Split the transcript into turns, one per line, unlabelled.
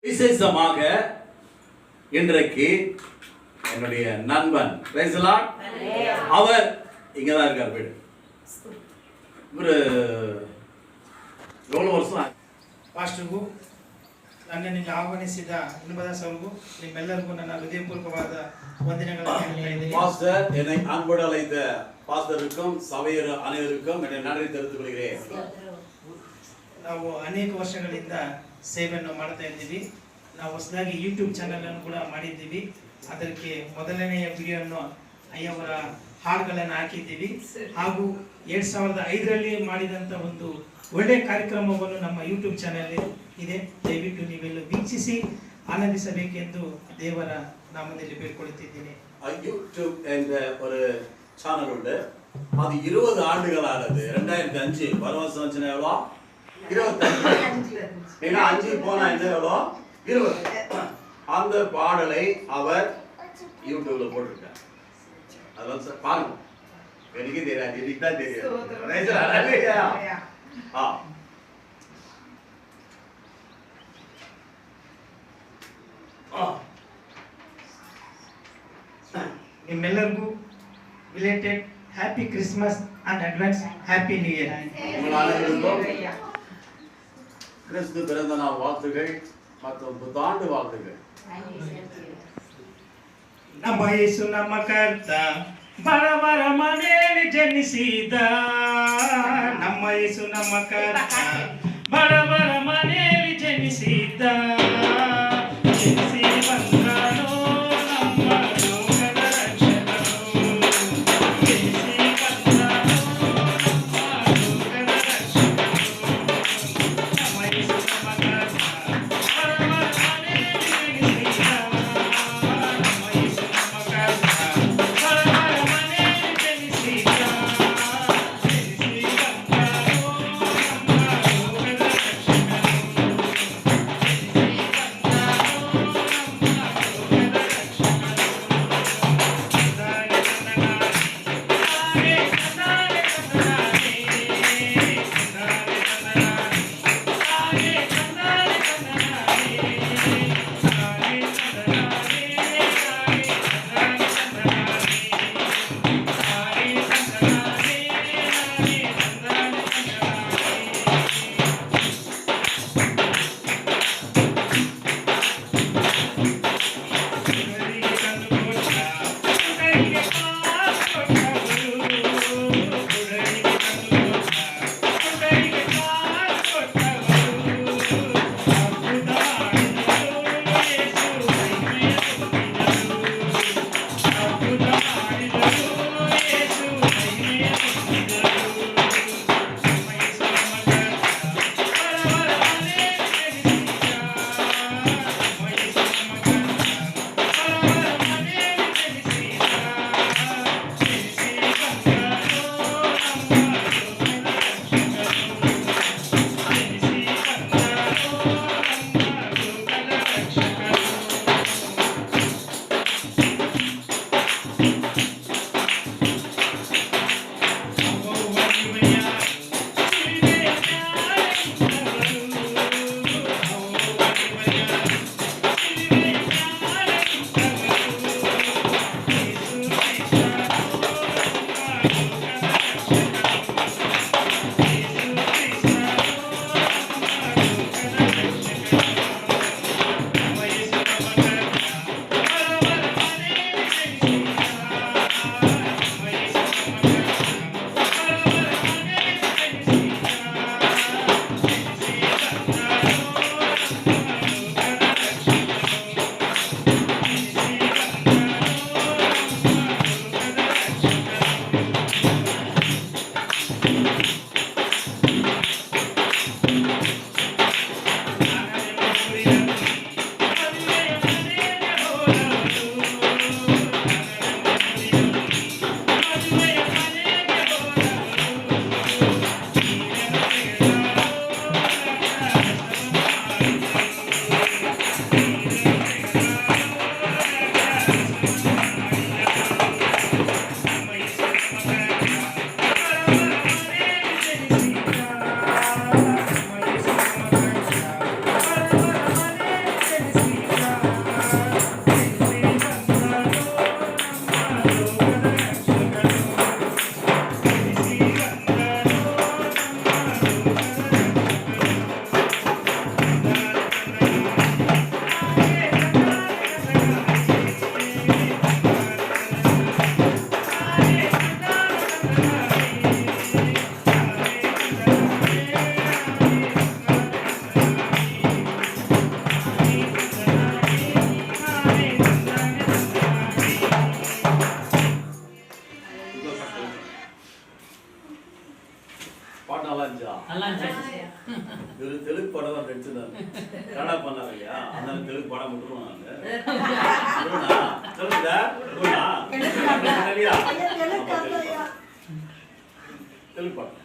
விசேஷமாக இன்றைக்கு என்னுடைய நண்பன் அவர் இங்கதான் இருக்கார். வீடு இவரு எவ்வளவு வருஷம்
ಪಾಸ್ಟರ್ಗೂ ನನ್ನನ್ನು ಆಹ್ವಾನಿಸಿದ ಇನ್ಬದಾಸ್ ಅವರಿಗೂ ನಿಮ್ಮೆಲ್ಲರಿಗೂ ನನ್ನ ಹೃದಯಪೂರ್ವಕವಾದ ವಂದನೆಗಳನ್ನು ಹೇಳ್ತಾ ಇದ್ದೀನಿ.
பாஸ்டர் என்னை அன்போடு அழைத்த பாஸ்டருக்கும் சபையர் அனைவருக்கும் என்னை நன்றி தெரிவித்துக் கொள்கிறேன்.
ನಾವು ಅನೇಕ ವರ್ಷಗಳಿಂದ ಸೇವೆಯನ್ನು ಮಾಡ್ತಾ ಇದ್ದೀವಿ. ನಾವು ಹೊಸದಾಗಿ ಯೂಟ್ಯೂಬ್ ಚಾನೆಲ್ ಅನ್ನು ಕೂಡ ಮಾಡಿದ್ದೀವಿ. ಅದಕ್ಕೆ ಮೊದಲನೆಯ ವಿಡಿಯೋವನ್ನು ಅಯ್ಯವರ ಹಾಡುಗಳನ್ನು ಹಾಕಿದ್ದೀವಿ. ಹಾಗೂ 2005ರಲ್ಲಿ ಮಾಡಿದಂಥ ಒಂದು ಒಳ್ಳೆಯ ಕಾರ್ಯಕ್ರಮವನ್ನು ನಮ್ಮ ಯೂಟ್ಯೂಬ್ ಚಾನೆಲ್ ಇದೆ. ದಯವಿಟ್ಟು ನೀವೆಲ್ಲ ವೀಕ್ಷಿಸಿ ಆನಂದಿಸಬೇಕೆಂದು ದೇವರ ನಾಮದಲ್ಲಿ ಬೇಡ್ಕೊಳ್ಳುತ್ತಿದ್ದೇನೆ.
யூடியூப் என்ற ஒரு சேனல் உண்டு. அது 20 ஆண்டுகளானது. 2005 வருஷம் வச்சுனா எவ்வளோ? 25. ஏன்னா 5 போனா என்ன எவ்வளோ? 20. அந்த பாடலை அவர் யூடியூப்ல போட்டிருக்கார். அதெல்லாம் சார் பாருங்க. எனக்கு தெரியாது, எனக்கு தான் தெரியாது.
ನಿಮ್ಮೆಲ್ಲರಿಗೂ related happy Christmas and advance happy new year.
கிறிஸ்து பிறந்த நாள் வாழ்த்துகள் மற்றும் புத்தாண்டு வாழ்த்துகள்.
ನಮ್ಮ ಯೇಸು ನಮ್ಮ ಕರ್ತ ಬಡವರ ಮನೆಯಲ್ಲಿ ಜನಿಸಿದ. ನಮ್ಮ ಯೇಸು ನಮ್ಮ ಕರ್ತ ಬಡವರ ಮನೆಯಲ್ಲಿ ಜನಿಸಿದ. ಜನಿಸಿ ಬಂದನು ನಮ್ಮ ಲೋಕದ ರಕ್ಷಕನು. ಜನಿಸಿ ಬಂದನು ನಮ್ಮ ಲೋಕದ ರಕ್ಷಕನು. ನಮ್ಮ ಯೇಸು ನಮ್ಮ ಕರ್ತ ಬಡವರ ಮನೆಯಲ್ಲಿ ಜನಿಸಿದ. ನಮ್ಮ ಯೇಸು ನಮ್ಮ ಕರ್ತ ಬಡವರ ಮನೆಯಲ್ಲಿ ಜನಿಸಿದ. ಜನಿಸಿ ಬಂದನು ನಮ್ಮ ಲೋಕದ ರಕ್ಷಕನು.
இவரு தெலுங்கு படம் தான் நடிச்சிருந்தாரு. கன்னடா பண்ணாரு இல்லையா? அதனால தெலுங்கு படம் விட்டுருவோம் நாங்க. சொல்லுதா? தெலுங்கு படம்